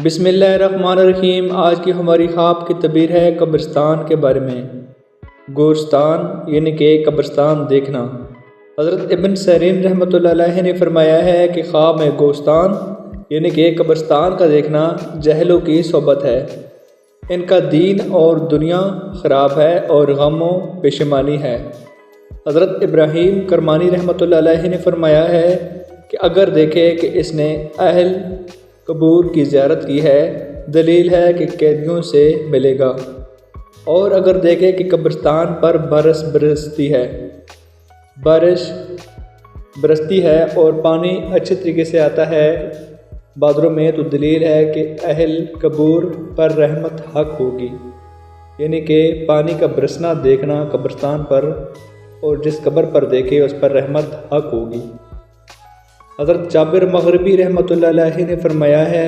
بسم اللہ الرحمن الرحیم۔ آج کی ہماری خواب کی تعبیر ہے قبرستان کے بارے میں۔ گورستان یعنی کہ قبرستان دیکھنا۔ حضرت ابن سیرین رحمۃ اللہ علیہ نے فرمایا ہے کہ خواب میں گورستان یعنی کہ قبرستان کا دیکھنا جہلوں کی صحبت ہے، ان کا دین اور دنیا خراب ہے اور غم و پشیمانی ہے۔ حضرت ابراہیم کرمانی رحمۃ اللہ علیہ نے فرمایا ہے کہ اگر دیکھے کہ اس نے اہل قبور کی زیارت کی ہے، دلیل ہے کہ قیدیوں سے ملے گا، اور اگر دیکھے کہ قبرستان پر بارش برستی ہے اور پانی اچھے طریقے سے آتا ہے بادلوں میں، تو دلیل ہے کہ اہل قبور پر رحمت حق ہوگی، یعنی کہ پانی کا برسنا دیکھنا قبرستان پر، اور جس قبر پر دیکھے اس پر رحمت حق ہوگی۔ حضرت جابر مغربی رحمۃ اللہ علیہ نے فرمایا ہے